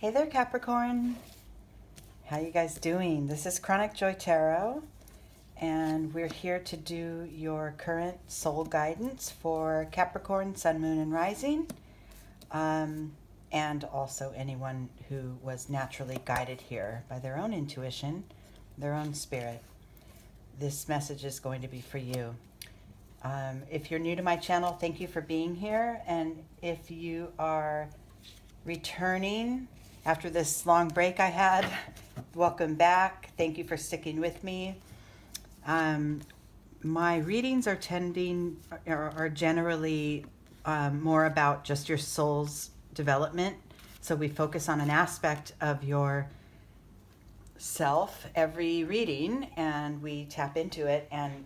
Hey there, Capricorn. How you guys doing? This is Chronic Joy Tarot, and we're here to do your current soul guidance for Capricorn, Sun, Moon, and Rising, and also anyone who was naturally guided here by their own intuition, their own spirit. This message is going to be for you. If you're new to my channel, thank you for being here, and if you are returning after this long break I had, welcome back. Thank you for sticking with me. My readings are generally more about just your soul's development. So we focus on an aspect of your self every reading, and we tap into it and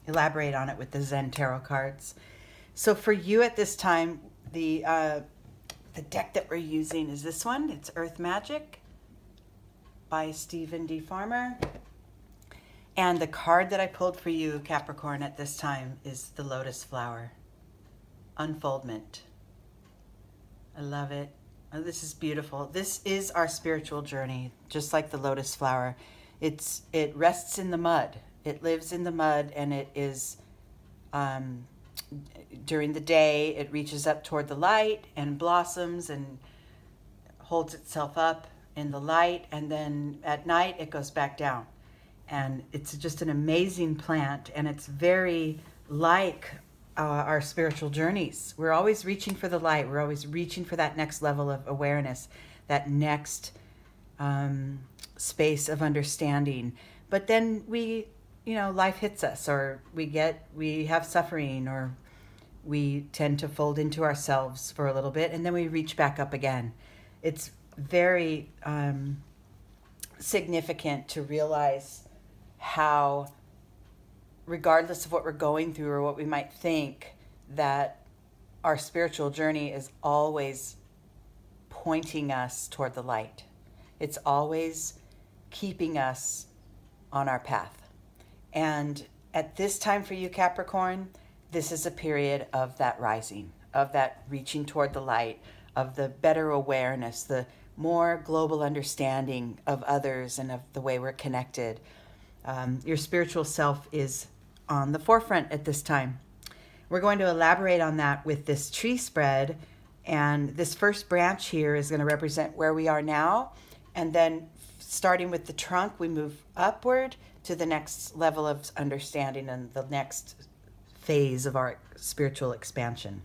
elaborate on it with the Zen tarot cards. So for you at this time, the deck that we're using is this one. It's Earth Magic by Stephen D. Farmer. And the card that I pulled for you, Capricorn, at this time is the Lotus Flower. Unfoldment. I love it. Oh, this is beautiful. This is our spiritual journey, just like the Lotus Flower. It rests in the mud. It lives in the mud, and it is... during the day, it reaches up toward the light and blossoms and holds itself up in the light, and then at night it goes back down. And it's just an amazing plant, and it's very like our spiritual journeys. We're always reaching for the light. We're always reaching for that next level of awareness, that next space of understanding. But then life hits us, or we have suffering, or we tend to fold into ourselves for a little bit, and then we reach back up again. It's very significant to realize how, regardless of what we're going through or what we might think, that our spiritual journey is always pointing us toward the light. It's always keeping us on our path. And at this time for you, Capricorn, this is a period of that rising, of that reaching toward the light, of the better awareness, the more global understanding of others and of the way we're connected. Your spiritual self is on the forefront at this time. We're going to elaborate on that with this tree spread, and this first branch here is going to represent where we are now, and then starting with the trunk, we move upward to the next level of understanding and the next phase of our spiritual expansion.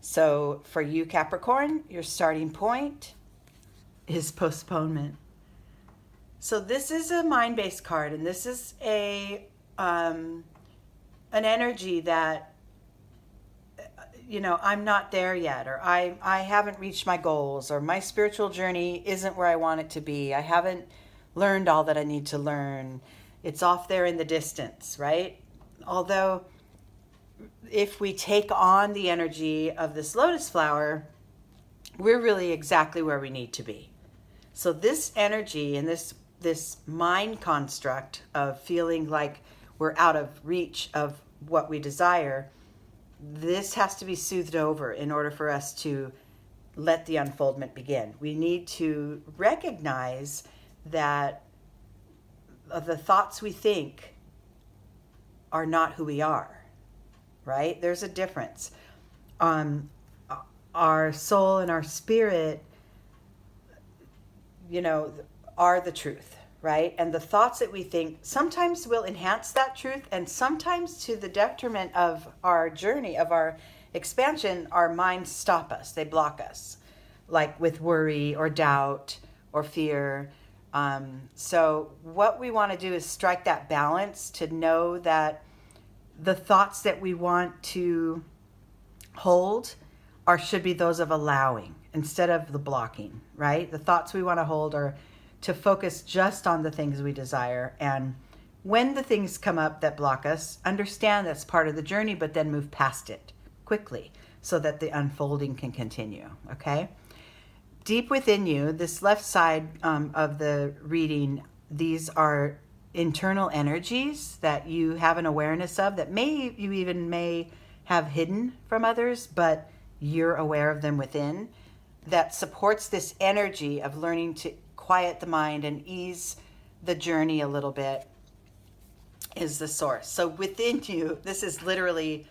So for you, Capricorn, your starting point is postponement. So this is a mind-based card, and this is an energy that, I'm not there yet, or I haven't reached my goals, or my spiritual journey isn't where I want it to be. I haven't learned all that I need to learn. It's off there in the distance, right? Although if we take on the energy of this lotus flower, we're really exactly where we need to be. So this energy and this mind construct of feeling like we're out of reach of what we desire, this has to be soothed over in order for us to let the unfoldment begin. We need to recognize that the thoughts we think are not who we are, right? There's a difference. Our soul and our spirit, are the truth, right? And the thoughts that we think sometimes will enhance that truth, and sometimes, to the detriment of our journey, of our expansion, our minds stop us. They block us, like with worry or doubt or fear. So what we want to do is strike that balance to know that the thoughts that we want to hold should be those of allowing instead of the blocking, right? The thoughts we want to hold are to focus just on the things we desire. And when the things come up that block us, understand that's part of the journey, but then move past it quickly so that the unfolding can continue, okay? Deep within you, this left side of the reading, these are internal energies that you have an awareness of that you even may have hidden from others, but you're aware of them within. that supports this energy of learning to quiet the mind and ease the journey a little bit is the source. So within you, this is literally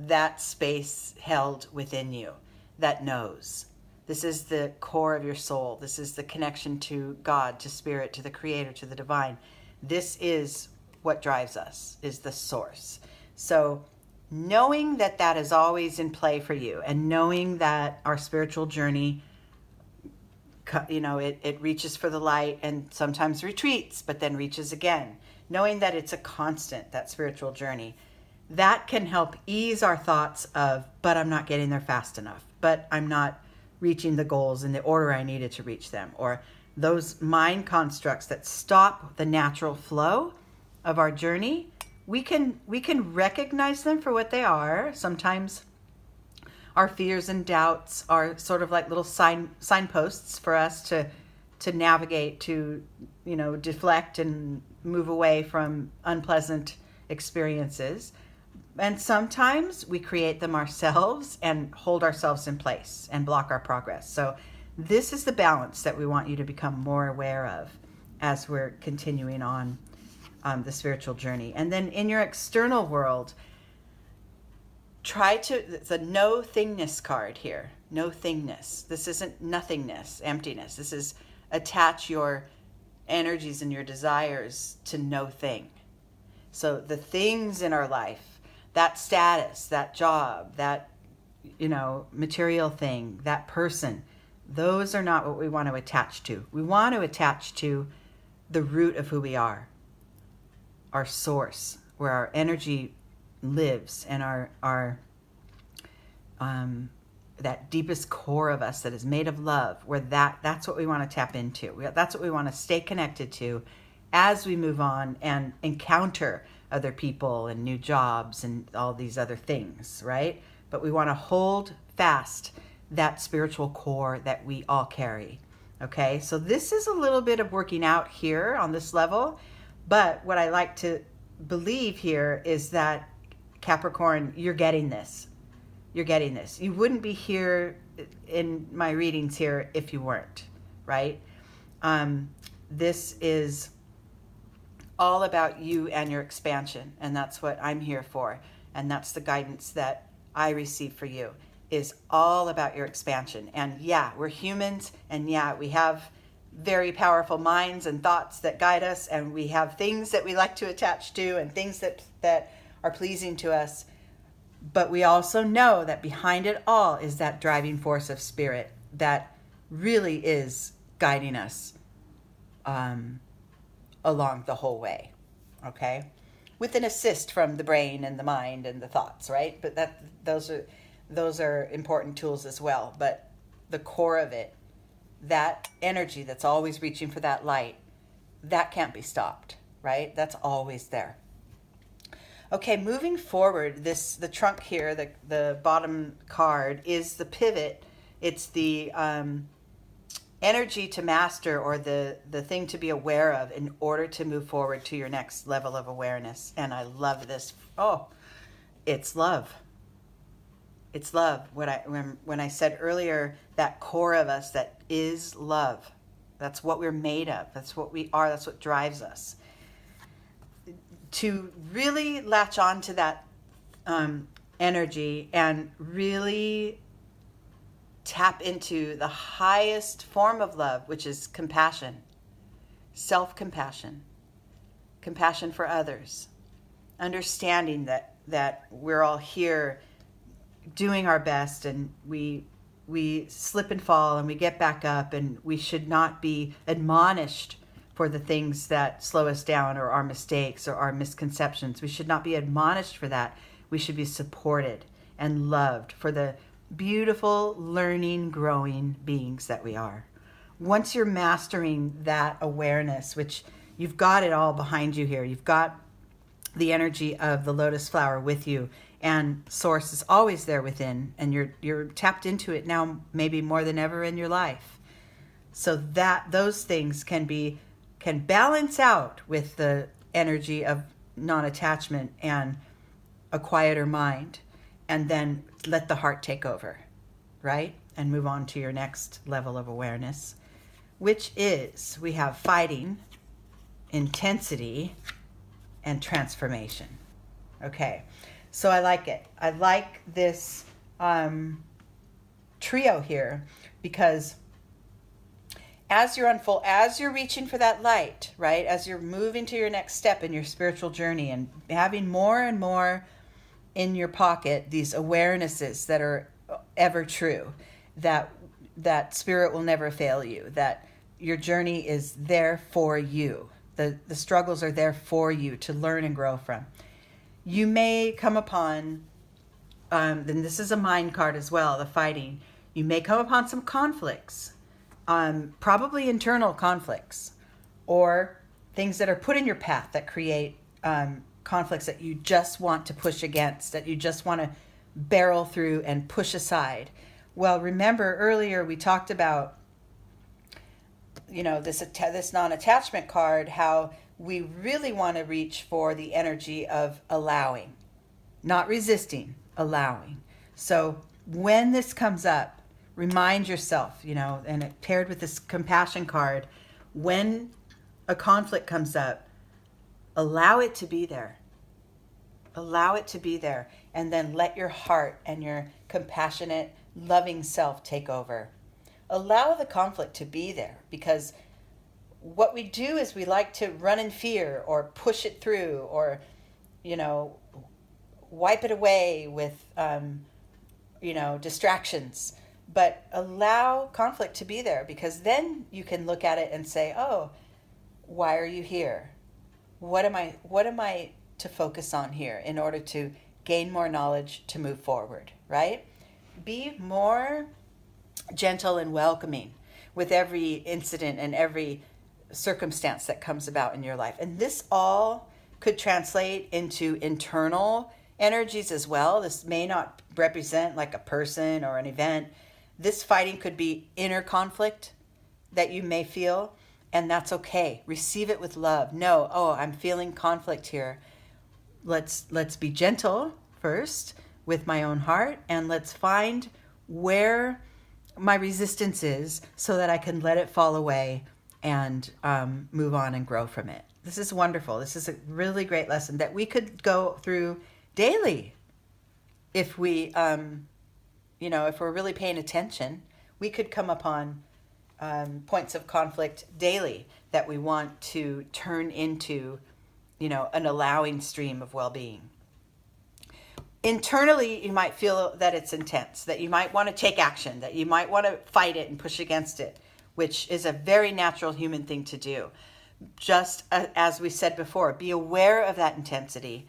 that space held within you that knows. This is the core of your soul. This is the connection to God, to spirit, to the creator, to the divine. This is what drives us, is the source. So knowing that that is always in play for you, and knowing that our spiritual journey, it reaches for the light and sometimes retreats, but then reaches again. Knowing that it's a constant, that spiritual journey, that can help ease our thoughts of, but I'm not getting there fast enough, but I'm not reaching the goals in the order I needed to reach them, or those mind constructs that stop the natural flow of our journey. We can recognize them for what they are. Sometimes our fears and doubts are sort of like little signposts for us to navigate, to deflect and move away from unpleasant experiences. And sometimes we create them ourselves and hold ourselves in place and block our progress. So this is the balance that we want you to become more aware of as we're continuing on the spiritual journey. And then in your external world, it's a no thingness card here. No thingness. This isn't nothingness, emptiness. This is attach your energies and your desires to no thing. So the things in our life, that status, that job, that material thing, that person, those are not what we want to attach to. We want to attach to the root of who we are, our source, where our energy lives, and our that deepest core of us that is made of love, where that's what we want to tap into. That's what we want to stay connected to as we move on and encounter other people and new jobs and all these other things, right? But we want to hold fast that spiritual core that we all carry. Okay, so this is a little bit of working out here on this level, but what I like to believe here is that, Capricorn, you're getting this. You're getting this. You wouldn't be here in my readings here if you weren't, right? This is all about you and your expansion, and that's what I'm here for, and that's the guidance that I receive for you, is all about your expansion. And yeah, we're humans, and yeah, we have very powerful minds and thoughts that guide us, and we have things that we like to attach to and things that are pleasing to us. But we also know that behind it all is that driving force of spirit that really is guiding us along the whole way, okay? With an assist from the brain and the mind and the thoughts, right? But those are important tools as well. But the core of it, that energy that's always reaching for that light, that can't be stopped, right? That's always there. Okay, moving forward, the trunk here, the bottom card, is the pivot. It's the energy to master, or the thing to be aware of in order to move forward to your next level of awareness. And I love this. Oh, it's love. It's love. When I said earlier, that core of us that is love. That's what we're made of. That's what we are. That's what drives us. To really latch on to that energy and really tap into the highest form of love, which is compassion, self-compassion, compassion for others, understanding that we're all here doing our best, and we slip and fall and we get back up, and we should not be admonished for the things that slow us down, or our mistakes, or our misconceptions. We should not be admonished for that. We should be supported and loved for the beautiful, learning, growing beings that we are. Once you're mastering that awareness, which you've got it all behind you here, you've got the energy of the lotus flower with you, and source is always there within, and you're tapped into it now, maybe more than ever in your life. So that those things can balance out with the energy of non-attachment and a quieter mind, and then let the heart take over, right? and move on to your next level of awareness, which is we have fighting, intensity, and transformation. Okay, so I like it. I like this trio here, because as you're reaching for that light, right? As you're moving to your next step in your spiritual journey and having more and more in your pocket, these awarenesses that are ever true, that spirit will never fail you, that your journey is there for you. The struggles are there for you to learn and grow from. You may come upon, then this is a mind card as well, the fighting. You may come upon some conflicts, probably internal conflicts, or things that are put in your path that create conflicts that you just want to push against, that you just want to barrel through and push aside. Well, remember earlier we talked about, this non-attachment card, how we really want to reach for the energy of allowing, not resisting, allowing. So when this comes up, remind yourself, and it paired with this compassion card, when a conflict comes up, allow it to be there. Allow it to be there. And then let your heart and your compassionate, loving self take over. Allow the conflict to be there, because what we do is we like to run in fear or push it through, or, wipe it away with, distractions. But allow conflict to be there, because then you can look at it and say, oh, why are you here? What am I to focus on here in order to gain more knowledge to move forward, right? Be more gentle and welcoming with every incident and every circumstance that comes about in your life. And this all could translate into internal energies as well. This may not represent like a person or an event. This fighting could be inner conflict that you may feel, and that's okay. Receive it with love. No, I'm feeling conflict here. Let's be gentle first with my own heart, and let's find where my resistance is so that I can let it fall away and move on and grow from it. This is wonderful. This is a really great lesson that we could go through daily if we if we're really paying attention. We could come upon points of conflict daily that we want to turn into, an allowing stream of well-being. Internally, you might feel that it's intense, that you might want to take action, that you might want to fight it and push against it, which is a very natural human thing to do. Just as we said before, be aware of that intensity,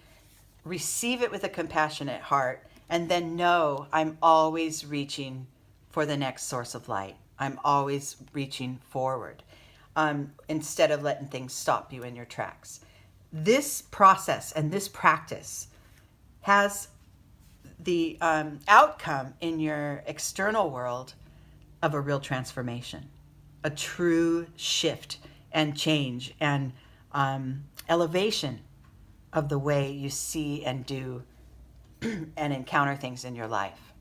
receive it with a compassionate heart, and then know I'm always reaching for the next source of light. I'm always reaching forward, instead of letting things stop you in your tracks. This process and this practice has the outcome in your external world of a real transformation, a true shift and change and elevation of the way you see and do and encounter things in your life.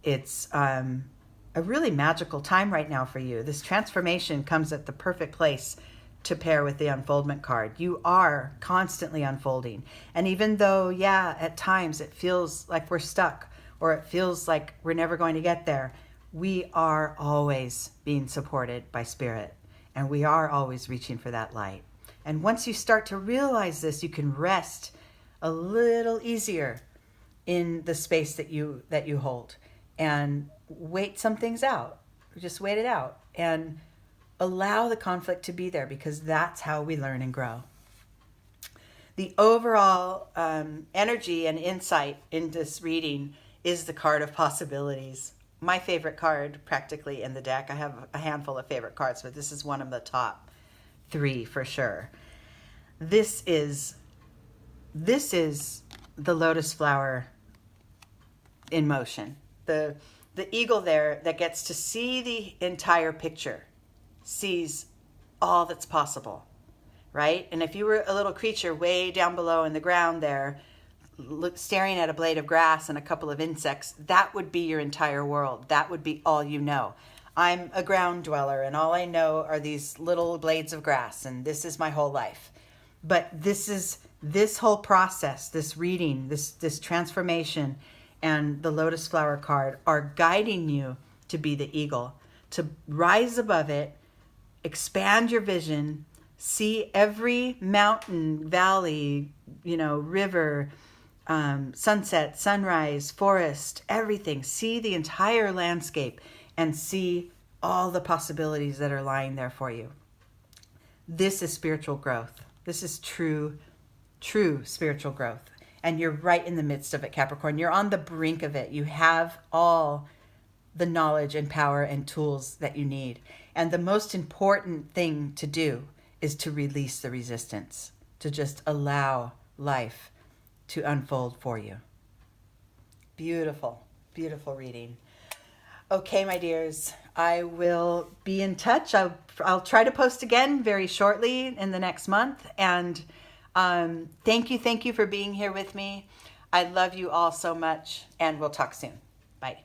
It's a really magical time right now for you. This transformation comes at the perfect place to pair with the unfoldment card. You are constantly unfolding. And even though, at times it feels like we're stuck, or it feels like we're never going to get there, we are always being supported by Spirit, and we are always reaching for that light. And once you start to realize this, you can rest a little easier in the space that you hold, and wait some things out. Just wait it out and allow the conflict to be there, because that's how we learn and grow. The overall energy and insight in this reading is the card of possibilities. My favorite card practically in the deck. I have a handful of favorite cards, but this is one of the top 3 for sure. This is the lotus flower in motion. The eagle there that gets to see the entire picture sees all that's possible, right? And if you were a little creature way down below in the ground there, staring at a blade of grass and a couple of insects, that would be your entire world. That would be all you know. I'm a ground dweller, and all I know are these little blades of grass, and this is my whole life. But this whole process, this reading, this transformation, and the lotus flower card are guiding you to be the eagle, to rise above it, expand your vision, see every mountain, valley, river, sunset, sunrise, forest, everything. See the entire landscape and see all the possibilities that are lying there for you. This is spiritual growth. This is true spiritual growth. And you're right in the midst of it, Capricorn. You're on the brink of it. You have all the knowledge and power and tools that you need. And the most important thing to do is to release the resistance, to just allow life to unfold for you. Beautiful, beautiful reading. Okay, my dears, I will be in touch. I'll try to post again very shortly in the next month. And thank you for being here with me. I love you all so much, and we'll talk soon. Bye.